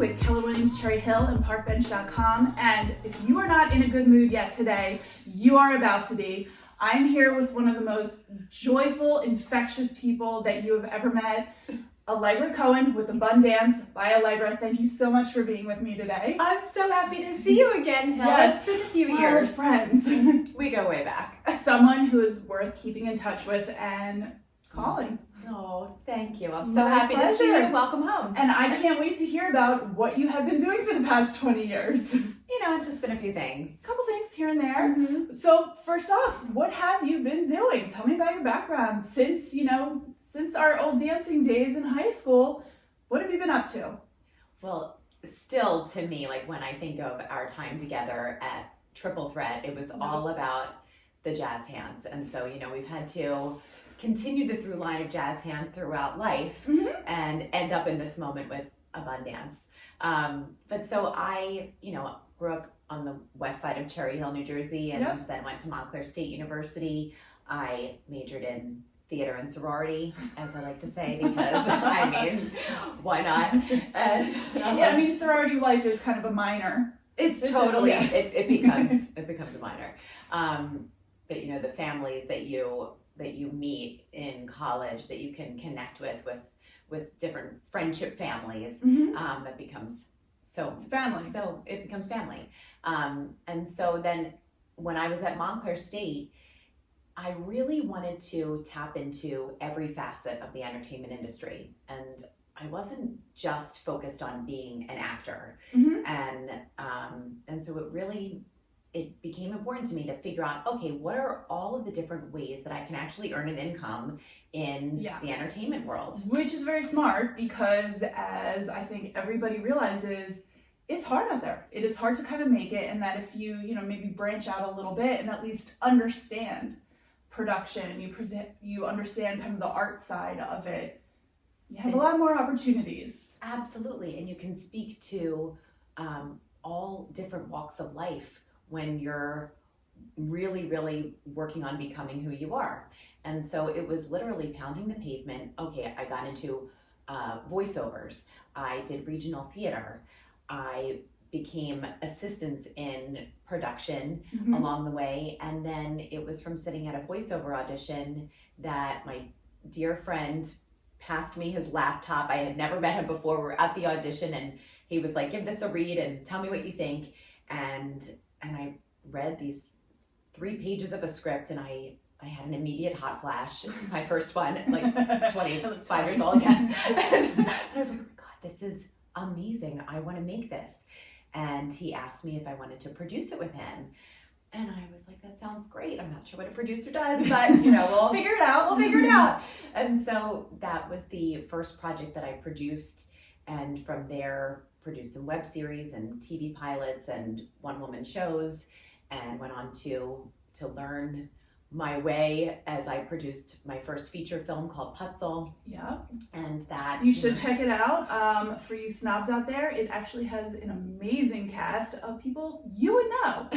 with Keller Williams Cherry Hill and parkbench.com, and if you are not in a good mood yet today, you are about to be. I'm here with one of the most joyful, infectious people that you have ever met, Allegra Cohen with Abundance by Allegra. Thank you so much for being with me today. I'm so happy to see you again, Hill. Yes. It's been a few We're years. friends. We go way back. Someone who is worth keeping in touch with and calling. Oh, thank you. I'm so My happy to see pleasure. you. Welcome home. And I can't wait to hear about what you have been doing for the past 20 years. You know, it's just been a few things. A couple things here and there. So first off, what have you been doing? Tell me about your background. Since our old dancing days in high school, what have you been up to? Well, still to me, like when I think of our time together at Triple Threat, it was all about the jazz hands. And so, we've had to continue the through line of jazz hands throughout life and end up in this moment with Abundance. But so I, grew up on the west side of Cherry Hill, New Jersey, and then went to Montclair State University. I majored in theater and sorority, as I like to say, because why not? And, sorority life is kind of a minor. It's totally, it becomes a minor. But the families that you meet in college, that you can connect with different friendship families, that becomes family. So it becomes family. And so then when I was at Montclair State, I really wanted to tap into every facet of the entertainment industry. And I wasn't just focused on being an actor. And so it became important to me to figure out, okay, what are all of the different ways that I can actually earn an income in the entertainment world? Which is very smart because, as I think everybody realizes, it's hard out there. It is hard to kind of make it, and that if you, maybe branch out a little bit and at least understand production, you understand kind of the art side of it, you have a lot more opportunities. Absolutely, and you can speak to all different walks of life when you're really, really working on becoming who you are. And so it was literally pounding the pavement. Okay, I got into voiceovers. I did regional theater. I became assistants in production along the way. And then it was from sitting at a voiceover audition that my dear friend passed me his laptop. I had never met him before. We're at the audition and he was like, give this a read and tell me what you think. And I read these 3 pages of a script and I had an immediate hot flash. My first one, like 25 years old. And I was like, oh my God, this is amazing. I want to make this. And he asked me if I wanted to produce it with him. And I was like, that sounds great. I'm not sure what a producer does, but we'll figure it out. We'll figure it out. And so that was the first project that I produced. And from there, produced some web series and TV pilots and one-woman shows, and went on to learn my way as I produced my first feature film called Putzel. Yeah. And that... You should check it out. For you snobs out there, it actually has an amazing cast of people you would know.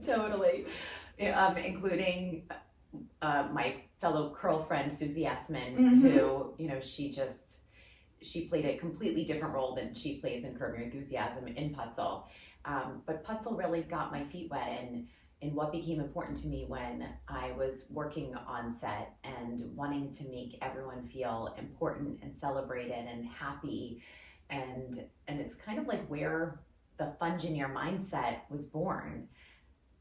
Totally. Including my fellow curl friend, Susie Essman, who, she played a completely different role than she plays in Curb Your Enthusiasm in Putzel. But Putzel really got my feet wet in what became important to me when I was working on set and wanting to make everyone feel important and celebrated and happy. And it's kind of like where the Fungineer mindset was born.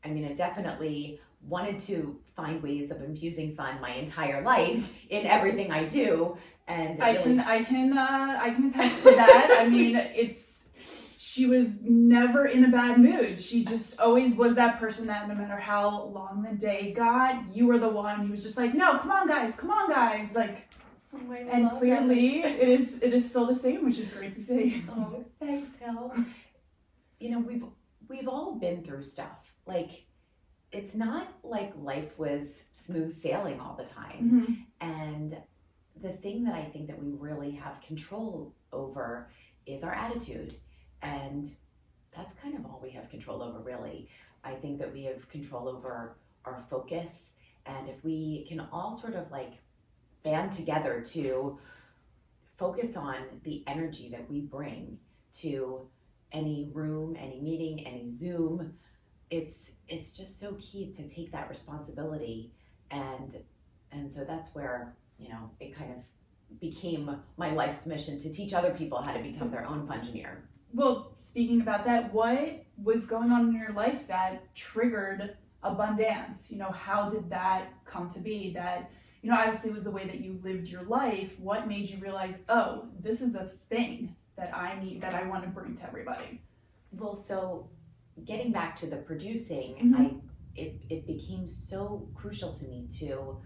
I definitely wanted to find ways of infusing fun my entire life in everything I do. And I can attest to that. She was never in a bad mood. She just always was that person that no matter how long the day got, you were the one who was just like, no, come on guys. Like, and clearly it is still the same, which is great to see. Oh, thanks, Hill. We've all been through stuff. Like, it's not like life was smooth sailing all the time. And the thing that I think that we really have control over is our attitude. And that's kind of all we have control over, really. I think that we have control over our focus. And if we can all sort of like band together to focus on the energy that we bring to any room, any meeting, any Zoom. It's just so key to take that responsibility, and so that's where, you know, it kind of became my life's mission to teach other people how to become their own fungineer. Well, speaking about that, what was going on in your life that triggered abundance? You know, how did that come to be? That, you know, obviously it was the way that you lived your life. What made you realize, oh, this is a thing that I need, that I want to bring to everybody? Well, so getting back to the producing, Mm-hmm. it became so crucial to me too,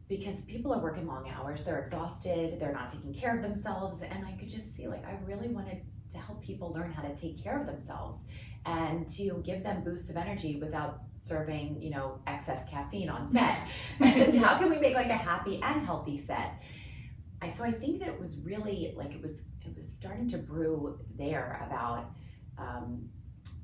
because people are working long hours, they're exhausted, they're not taking care of themselves, and I could just see, like, I really wanted to help people learn how to take care of themselves and to give them boosts of energy without serving, you know, excess caffeine on set. And how can we make like a happy and healthy set? So I think that it was really like, it was starting to brew there about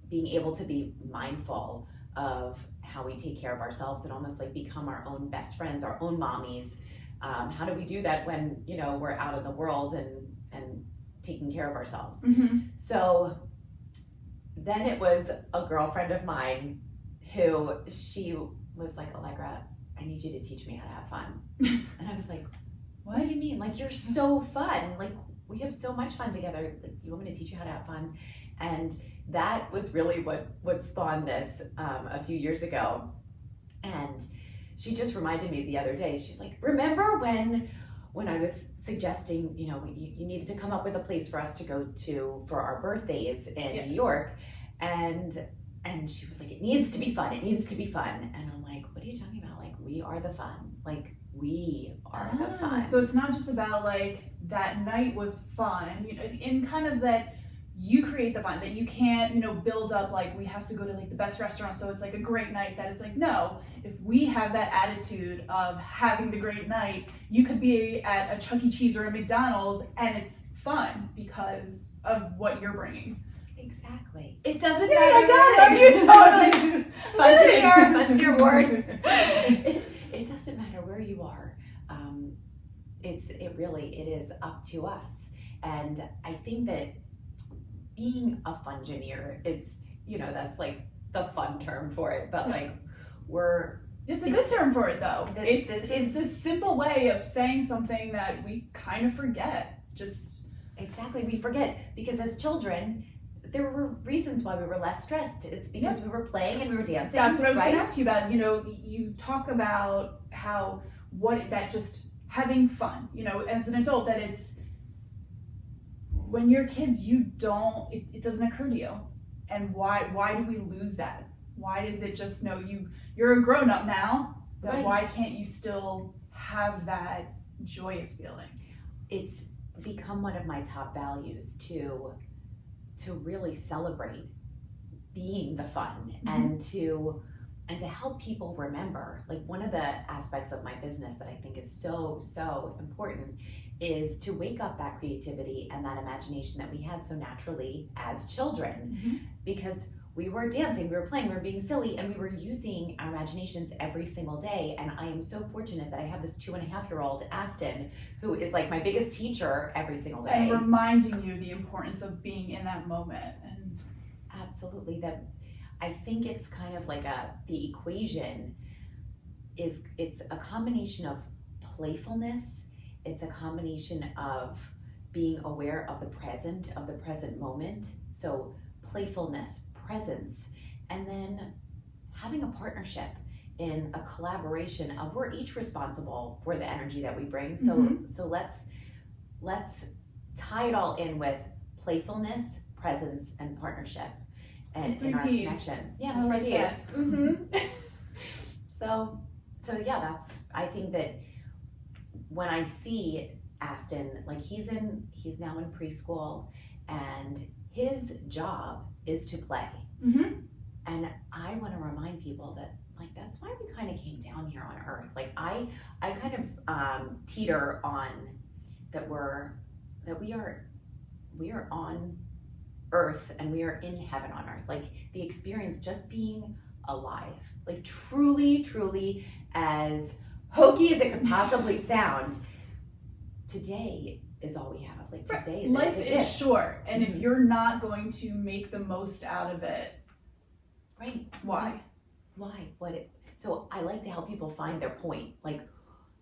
being able to be mindful of how we take care of ourselves and almost like become our own best friends, our own mommies. How do we do that when, you know, we're out in the world and taking care of ourselves? Mm-hmm. So then it was a girlfriend of mine who, she was like, Allegra, I need you to teach me how to have fun. And I was like, what do you mean? Like, you're so fun. Like, we have so much fun together. Like, you want me to teach you how to have fun? And that was really what spawned this a few years ago. And she just reminded me the other day, she's like, remember when I was suggesting, you know, you needed to come up with a place for us to go to for our birthdays in New York. And she was like, it needs to be fun. It needs to be fun. And I'm like, what are you talking about? Like, we are the fun. Like, we are the fun. So it's not just about like that night was fun, you know, in kind of that you create the fun, that you can't, you know, build up like we have to go to like the best restaurant so it's like a great night. That it's like, no, if we have that attitude of having the great night, you could be at a Chuck E. Cheese or a McDonald's and it's fun because of what you're bringing. Exactly. It doesn't Yeah, matter. I got it. You totally. Fungineer word. It doesn't matter where you are. It is up to us. And I think that being a fungineer, it's, you know, that's like the fun term for it, but like it's a good term for it though. It's a simple way of saying something that we kind of forget. Just exactly, we forget, because as children, there were reasons why we were less stressed. It's because we were playing and we were dancing. That's what I was right? going to ask you about. You know, you talk about how that just having fun, you know, as an adult, that it's when you're kids, it doesn't occur to you. And why do we lose that? Why does it just, no, you're a grown up now, that Right. Why can't you still have that joyous feeling? It's become one of my top values to really celebrate being the fun, and to help people remember. Like, one of the aspects of my business that I think is so important is to wake up that creativity and that imagination that we had so naturally as children, because we were dancing, we were playing, we were being silly, and we were using our imaginations every single day. And I am so fortunate that I have this 2.5-year-old, Aston, who is like my biggest teacher every single day. And reminding you the importance of being in that moment. And absolutely, that I think it's kind of like the equation is, it's a combination of playfulness, it's a combination of being aware of the present moment. So playfulness, presence, and then having a partnership in a collaboration of, we're each responsible for the energy that we bring. So let's tie it all in with playfulness, presence, and partnership, and in our connection. Yeah, I like that. So yeah, I think that when I see Aston, like he's now in preschool, and his job is to play. And I want to remind people that, like, that's why we kind of came down here on earth. Like, I kind of teeter on that we are on earth and we are in heaven on earth. Like, the experience, just being alive, like truly, as hokey as it could possibly sound, today is all we have. Like Right. today, Life is short, and if Mhm. you're not going to make the most out of it, right? why? So I like to help people find their point, like,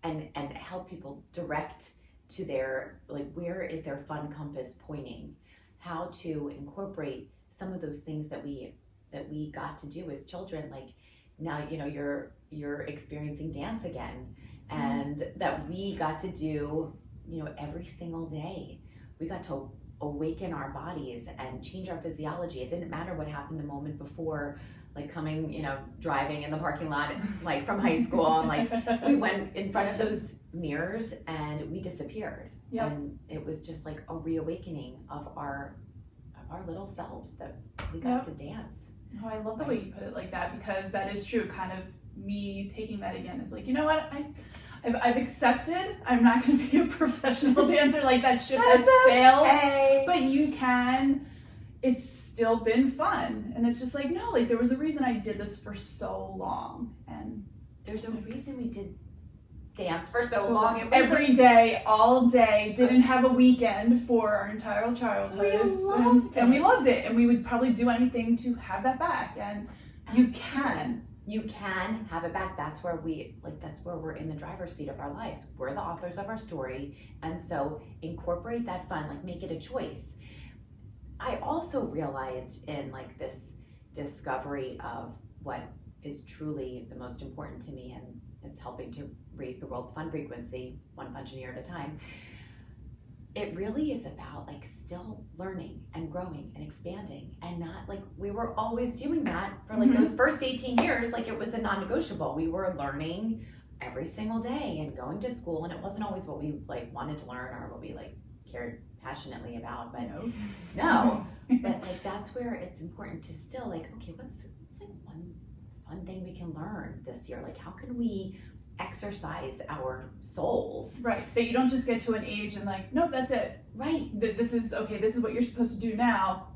and help people direct to their, like, where is their fun compass pointing, how to incorporate some of those things that we got to do as children. Like now, you know, you're experiencing dance again, and that we got to do, you know, every single day. We got to awaken our bodies and change our physiology. It didn't matter what happened the moment before, like coming, you know, driving in the parking lot, like from high school, and like we went in front of those mirrors and we disappeared. Yep. And it was just like a reawakening of our little selves that we got to dance. Oh, I love the way you put it like that, because that is true. Kind of me taking that again is like, you know what, I've accepted I'm not going to be a professional dancer. Like that ship has sailed, but you can. It's still been fun, and it's just like, no, like there was a reason I did this for so long, and there's a reason we did dance for so long. Every day, all day, didn't have a weekend for our entire childhood, and we loved it, and we would probably do anything to have that back. And you can have it back. That's where we're in the driver's seat of our lives. We're the authors of our story, and so incorporate that fun, like make it a choice. I also realized in like this discovery of what is truly the most important to me, and it's helping to raise the world's fun frequency, one fungineer at a time. It really is about like still learning and growing and expanding, and not like we were always doing that for like those first 18 years. Like it was a non-negotiable. We were learning every single day and going to school, and it wasn't always what we like wanted to learn or what we like cared passionately about, but no. But like that's where it's important to still like, okay, what's like one fun thing we can learn this year? Like how can we exercise our souls? Right, that you don't just get to an age and like, nope, that's it. Right. This is what you're supposed to do now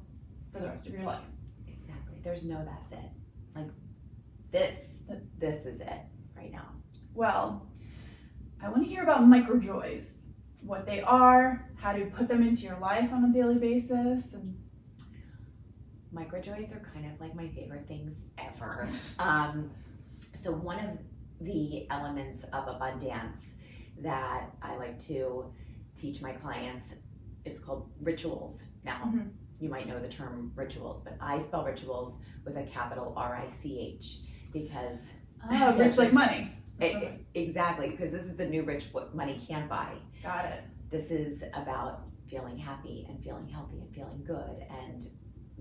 for the rest of your life. Exactly. There's no that's it. Like this is it right now. Well, I want to hear about micro joys, what they are, how to put them into your life on a daily basis. And micro joys are kind of like my favorite things ever. So one of the elements of abundance that I like to teach my clients, it's called rituals. Now, you might know the term rituals, but I spell rituals with a capital RICH because rich like money. Exactly, because this is the new rich, what money can't buy. Got it. This is about feeling happy and feeling healthy and feeling good and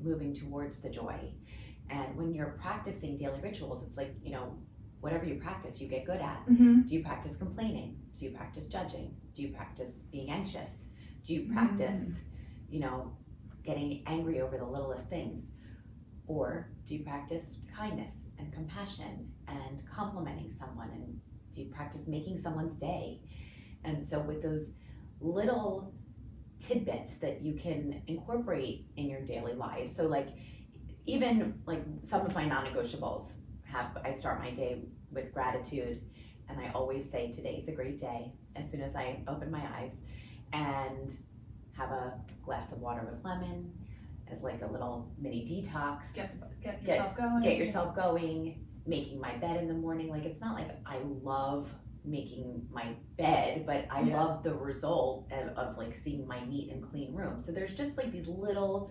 moving towards the joy. And when you're practicing daily rituals, it's like, you know, whatever you practice, you get good at. Do you practice complaining? Do you practice judging? Do you practice being anxious? Do you practice, you know, getting angry over the littlest things? Or do you practice kindness and compassion and complimenting someone? And do you practice making someone's day? And so with those little tidbits that you can incorporate in your daily life. So like, even like some of my non-negotiables I start my day with gratitude, and I always say today's a great day as soon as I open my eyes, and have a glass of water with lemon as like a little mini detox. Get yourself going. Get yourself going, making my bed in the morning. Like it's not like I love making my bed, but I love the result of like seeing my neat and clean room. So there's just like these little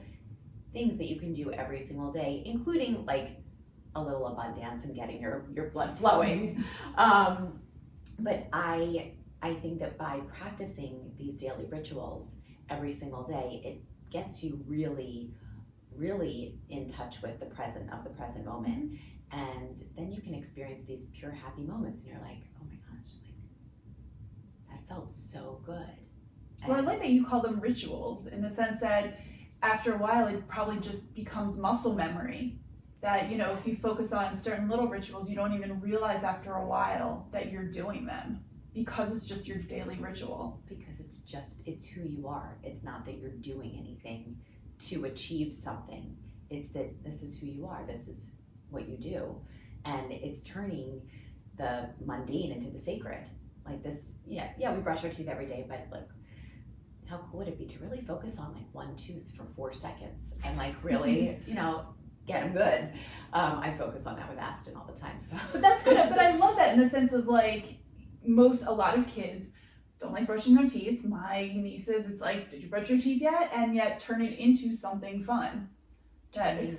things that you can do every single day, including like a little abundance and getting your blood flowing. But I think that by practicing these daily rituals every single day, it gets you really, really in touch with the present moment. And then you can experience these pure happy moments, and you're like, oh my gosh, like that felt so good. Well, I like that you call them rituals in the sense that after a while it probably just becomes muscle memory. That, you know, if you focus on certain little rituals, you don't even realize after a while that you're doing them because it's just your daily ritual. Because it's who you are. It's not that you're doing anything to achieve something. It's that this is who you are. This is what you do. And it's turning the mundane into the sacred. Like this, we brush our teeth every day, but like how cool would it be to really focus on like one tooth for 4 seconds and like really, get them good. I focus on that with Aston all the time. So, but that's good. But I love that in the sense of like a lot of kids don't like brushing their teeth. My nieces, it's like, did you brush your teeth yet? And yet turn it into something fun. Turning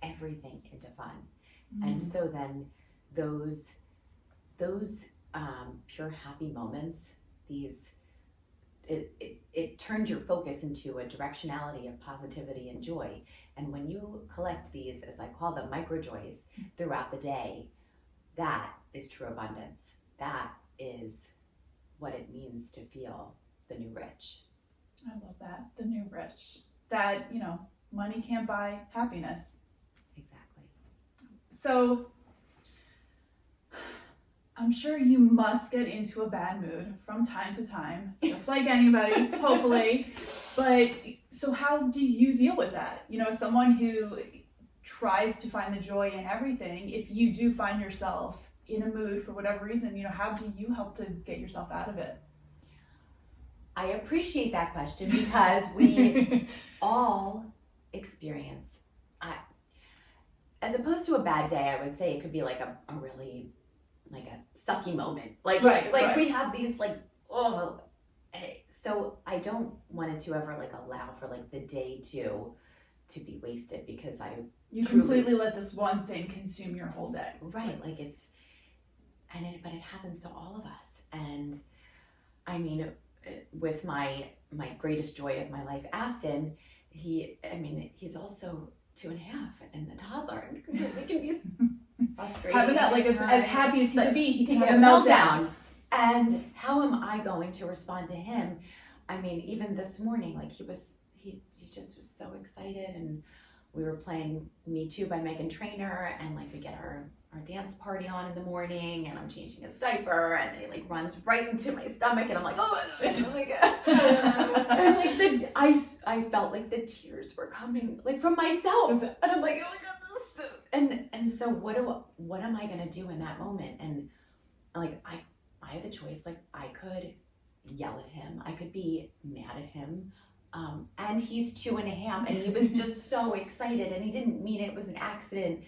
everything into fun. And so then those pure happy moments, it turns your focus into a directionality of positivity and joy. And when you collect these, as I call them, micro joys throughout the day, that is true abundance. That is what it means to feel the new rich. I love that. The new rich. That, money can't buy happiness. Exactly. So I'm sure you must get into a bad mood from time to time, just like anybody, hopefully. But so how do you deal with that? As someone who tries to find the joy in everything, if you do find yourself in a mood for whatever reason, how do you help to get yourself out of it? I appreciate that question because we all experience, as opposed to a bad day, I would say it could be like a really like a sucky moment. Like we have these so I don't want it to ever like allow for like the day to be wasted because you completely let this one thing consume your whole day. Right. Like but it happens to all of us. And I mean, with my greatest joy of my life, Aston, he's also 2.5 and a toddler. It can be frustrating. Having that, like, as happy as he could be, he can have a meltdown. And how am I going to respond to him? Even this morning, like he just was so excited, and we were playing Me Too by Meghan Trainor, and like we get our dance party on in the morning, and I'm changing his diaper, and then he like runs right into my stomach, and I'm like, oh my God. And like I felt like the tears were coming like from myself, and I'm like, oh my God, and so what am I gonna do in that moment? And like I had the choice, like I could yell at him, I could be mad at him, and he's 2.5, and he was just so excited, and he didn't mean it, it was an accident,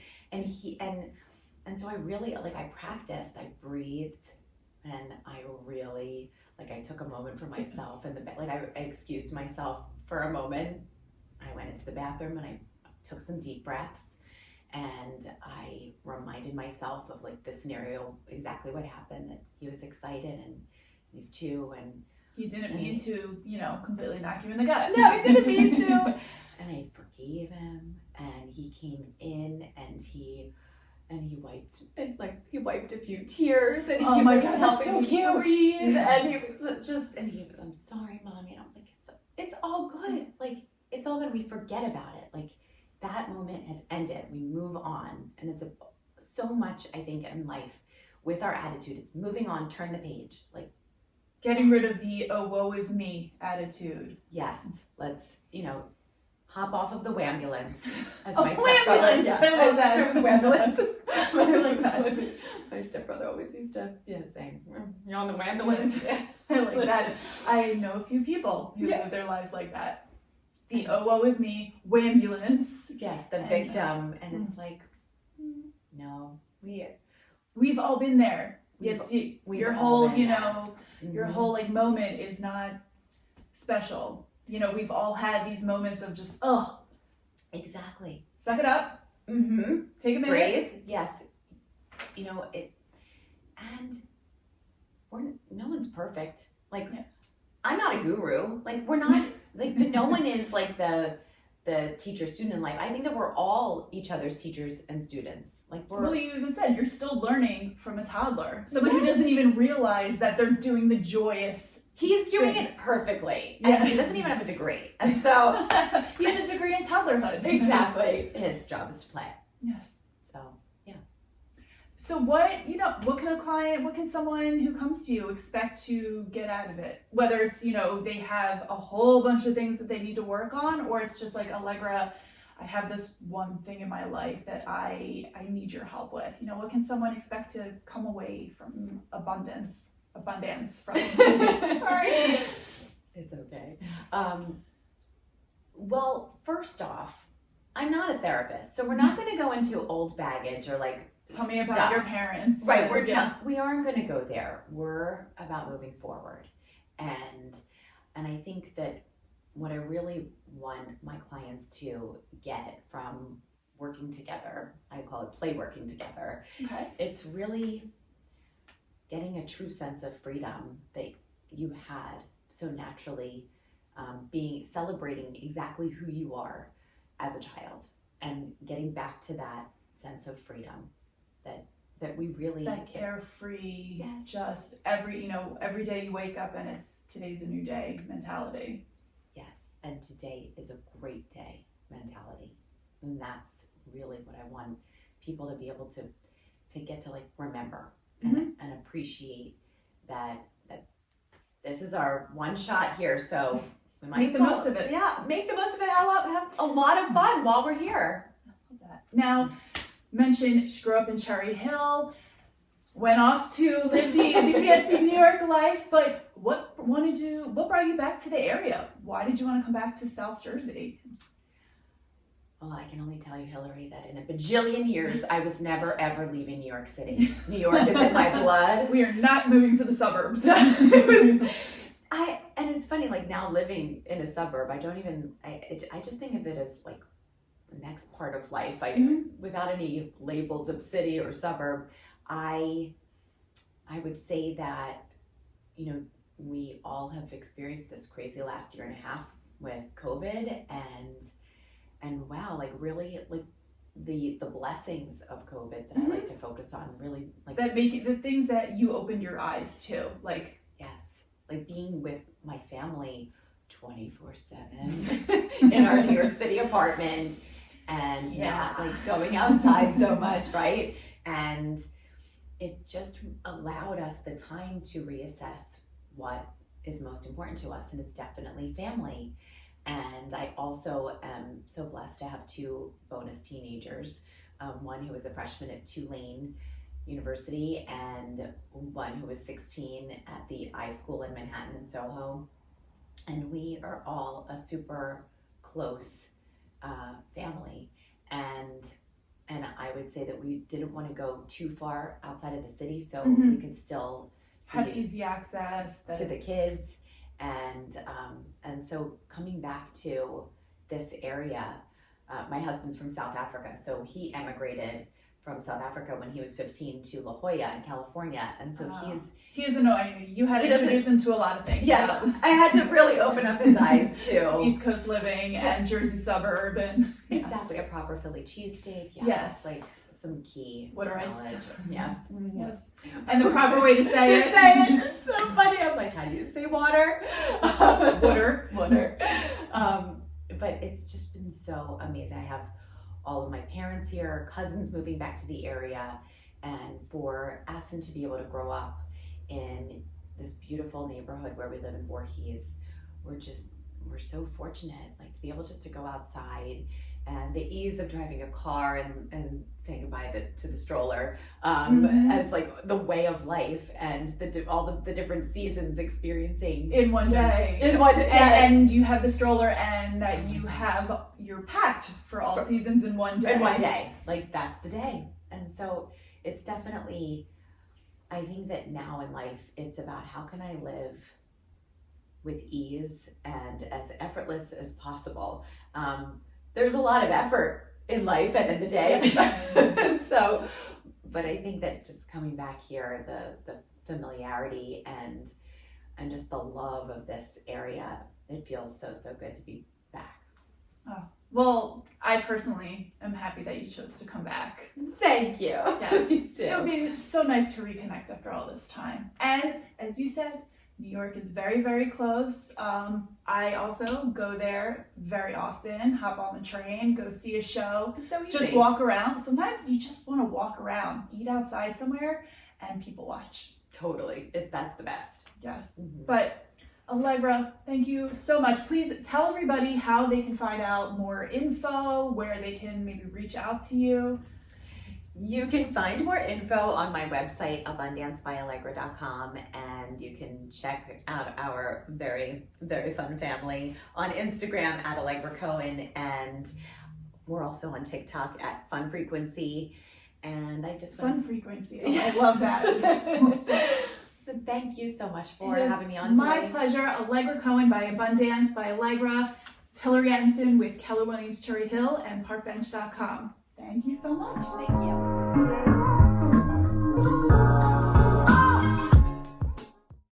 and so I really, like, I practiced, I breathed, and I really, like, I took a moment for myself, and I excused myself for a moment. I went into the bathroom and I took some deep breaths, and I reminded myself of like the scenario, exactly what happened, that he was excited, and he's 2, and he didn't mean to, completely knock you in the gut. No, he didn't mean to. And I forgave him, and he came in, and he wiped a few tears, and oh he my was God, helping that's so me cute. breathe, and he was I'm sorry, Mommy, and I'm like, it's all good, like it's all good. We forget about it, like that moment has ended, we move on. And it's so much, I think, in life with our attitude, it's moving on, turn the page, like getting rid of the "oh woe is me" attitude. Yes, let's hop off of the wambulance. As my stepbrother, yeah, I love that. The wambulance. I like that. My stepbrother always used to say, "You're on the wambulance." I like that. I know a few people who live their lives like that. The "oh woe is me" wambulance. Yes, the victim, and it's like, no, we've all been there. Yes, your whole, your whole like moment is not special. We've all had these moments of just, exactly. Suck it up. Mm-hmm. Take a minute. Brave. Yes. And no one's perfect. Like, I'm not a guru. Like, we're not, like, no one is like the teacher student in life. I think that we're all each other's teachers and students. Like, well, you even said you're still learning from a toddler. Someone who doesn't even realize that they're doing the joyous. He's doing it perfectly. And he doesn't even have a degree. And so he has a degree in toddlerhood. Exactly. His job is to play. Yes. So, yeah. So what can someone who comes to you expect to get out of it? Whether it's, they have a whole bunch of things that they need to work on, or it's just like, Allegra, I have this one thing in my life that I need your help with. What can someone expect to come away from abundance from? Sorry. It's okay. Well, first off, I'm not a therapist, so we're not going to go into old baggage or like Tell me about stuff. your parents. Right, we aren't going to go there. We're about moving forward. And I think that what I really want my clients to get from working together, I call it play working together. Okay. It's really getting a true sense of freedom that you had so naturally, celebrating exactly who you are as a child and getting back to that sense of freedom that we really that carefree, yes. just every day you wake up and it's today's a new day mentality. Yes, and today is a great day mentality, and that's really what I want people to be able to get to, like, remember and appreciate that this is our one shot here, so we might make the most of it. Yeah, make the most of it. Have a lot of fun while we're here. I love that. Now, mentioned she grew up in Cherry Hill, went off to live the fancy New York life, but what brought you back to the area? Why did you want to come back to South Jersey? Well, I can only tell you, Hilary, that in a bajillion years, I was never, ever leaving New York City. New York is in my blood. We are not moving to the suburbs. And it's funny, like, now living in a suburb, I just think of it as, like, the next part of life. Without any labels of city or suburb, I would say that, we all have experienced this crazy last year and a half with COVID, and wow, like, really, like, the blessings of COVID that I like to focus on, really, like, that make it the things that you opened your eyes to, like, yes, like being with my family 24/7 in our New York City apartment, and not like going outside so much, right? And it just allowed us the time to reassess what is most important to us, and it's definitely family. And I also am so blessed to have two bonus teenagers, one who was a freshman at Tulane University and one who was 16 at the iSchool in Manhattan and Soho. And we are all a super close family. And I would say that we didn't want to go too far outside of the city, so we could still have easy access to the kids. And so coming back to this area, my husband's from South Africa, so he emigrated from South Africa when he was 15 to La Jolla in California, and so he doesn't know anything. You had to introduce him to a lot of things. Yes, I had to really open up his eyes to East Coast living and Jersey suburb and exactly a proper Philly cheesesteak. Yes, like some key water knowledge. ice. Yes, yes, and the proper way to say it. It's so funny. I'm like, how do you say water? Water. But it's just been so amazing. I have all of my parents here, cousins moving back to the area, and for Aston to be able to grow up in this beautiful neighborhood where we live in Voorhees, we're so fortunate, like, to be able just to go outside, and the ease of driving a car and saying goodbye to the stroller as like the way of life, and all the different seasons experiencing in one day. And you have the stroller, and that you're packed for all seasons in one day. In one day, like, that's the day. And so it's definitely, I think that now in life, it's about how can I live with ease and as effortless as possible. There's a lot of effort in life at the end of the day. So, but I think that just coming back here, the familiarity and just the love of this area, it feels so good to be back. Oh, well, I personally am happy that you chose to come back. Thank you. Yes, Me too. It would be so nice to reconnect after all this time. And as you said, New York is very, very close. I also go there very often, hop on the train, go see a show, It's so easy. just walk around. Sometimes you just want to walk around, eat outside somewhere, and people watch. Totally, that's the best. Yes, but Allegra, thank you so much. Please tell everybody how they can find out more info, where they can maybe reach out to you. You can find more info on my website, abundancebyallegra.com, and you can check out our very, very fun family on Instagram at Allegra Cohen, and we're also on TikTok at Fun Frequency. And I just Fun Frequency. Oh, I love that. So thank you so much for having me on my today. pleasure. Allegra Cohen by Abundance by Allegra, Hilary Ettenson with Keller Williams Cherry Hill, and parkbench.com. Thank you so much. Thank you.